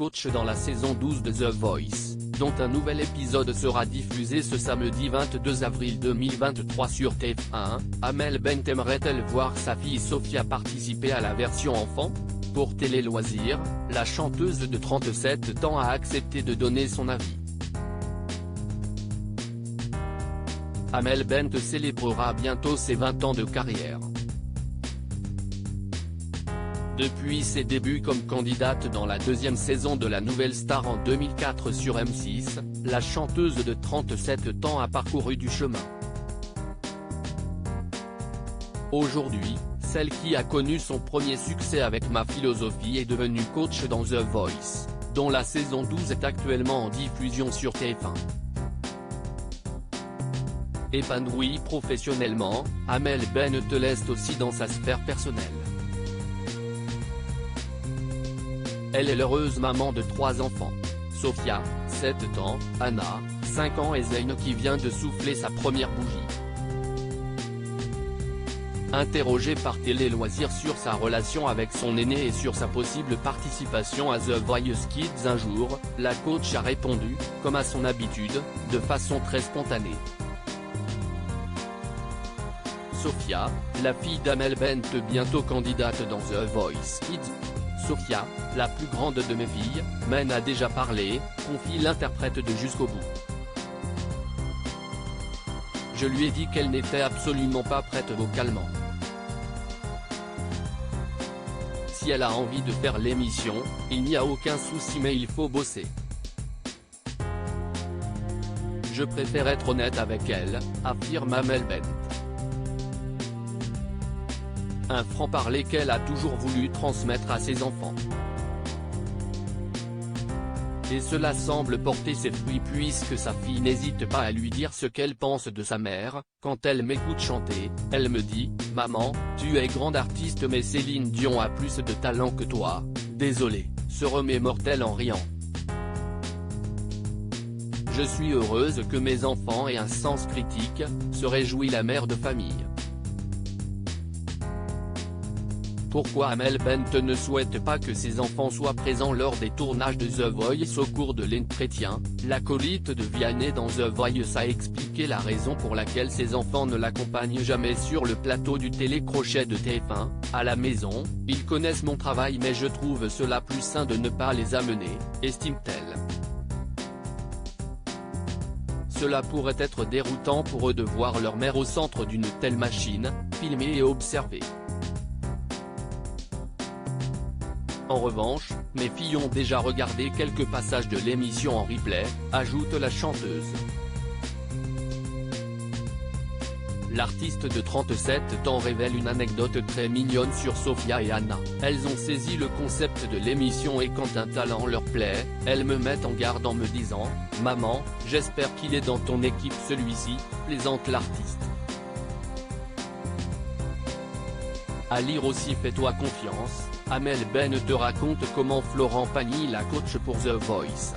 coach dans la saison 12 de The Voice, dont un nouvel épisode sera diffusé ce samedi 22 avril 2023 sur TF1. Amel Bent aimerait-elle voir sa fille Sophia participer à la version enfant? Pour Télé Loisirs, la chanteuse de 37 ans a accepté de donner son avis. Amel Bent célébrera bientôt ses 20 ans de carrière. Depuis ses débuts comme candidate dans la deuxième saison de La Nouvelle Star en 2004 sur M6, la chanteuse de 37 ans a parcouru du chemin. Aujourd'hui, celle qui a connu son premier succès avec Ma Philosophie est devenue coach dans The Voice, dont la saison 12 est actuellement en diffusion sur TF1. Épanouie professionnellement, Amel Bent laisse aussi dans sa sphère personnelle. Elle est l'heureuse maman de 3 enfants. Sophia, 7 ans, Anna, 5 ans et Zayn qui vient de souffler sa première bougie. Interrogée par Télé Loisirs sur sa relation avec son aîné et sur sa possible participation à The Voice Kids un jour, la coach a répondu, comme à son habitude, de façon très spontanée. Sophia, la fille d'Amel Bent bientôt candidate dans The Voice Kids. Sophia, la plus grande de mes filles, m'en a déjà parlé, confie l'interprète de Jusqu'au bout. Je lui ai dit qu'elle n'était absolument pas prête vocalement. Si elle a envie de faire l'émission, il n'y a aucun souci mais il faut bosser. Je préfère être honnête avec elle, affirme Amel Bent. Un franc-parler qu'elle a toujours voulu transmettre à ses enfants. Et cela semble porter ses fruits puisque sa fille n'hésite pas à lui dire ce qu'elle pense de sa mère. Quand elle m'écoute chanter, elle me dit « Maman, tu es grande artiste mais Céline Dion a plus de talent que toi, désolé », se remémore-t-elle en riant. « Je suis heureuse que mes enfants aient un sens critique », se réjouit la mère de famille. Pourquoi Amel Bent ne souhaite pas que ses enfants soient présents lors des tournages de The Voice au cours de l'entretien, l'acolyte de Vianney dans The Voice a expliqué la raison pour laquelle ses enfants ne l'accompagnent jamais sur le plateau du télécrochet de TF1, à la maison, ils connaissent mon travail mais je trouve cela plus sain de ne pas les amener, estime-t-elle. Cela pourrait être déroutant pour eux de voir leur mère au centre d'une telle machine, filmée et observée. En revanche, mes filles ont déjà regardé quelques passages de l'émission en replay, ajoute la chanteuse. L'artiste de 37 ans révèle une anecdote très mignonne sur Sophia et Anna. Elles ont saisi le concept de l'émission et quand un talent leur plaît, elles me mettent en garde en me disant « Maman, j'espère qu'il est dans ton équipe celui-ci », plaisante l'artiste. À lire aussi Fais-toi confiance, Amel Bent te raconte comment Florent Pagny la coach pour The Voice.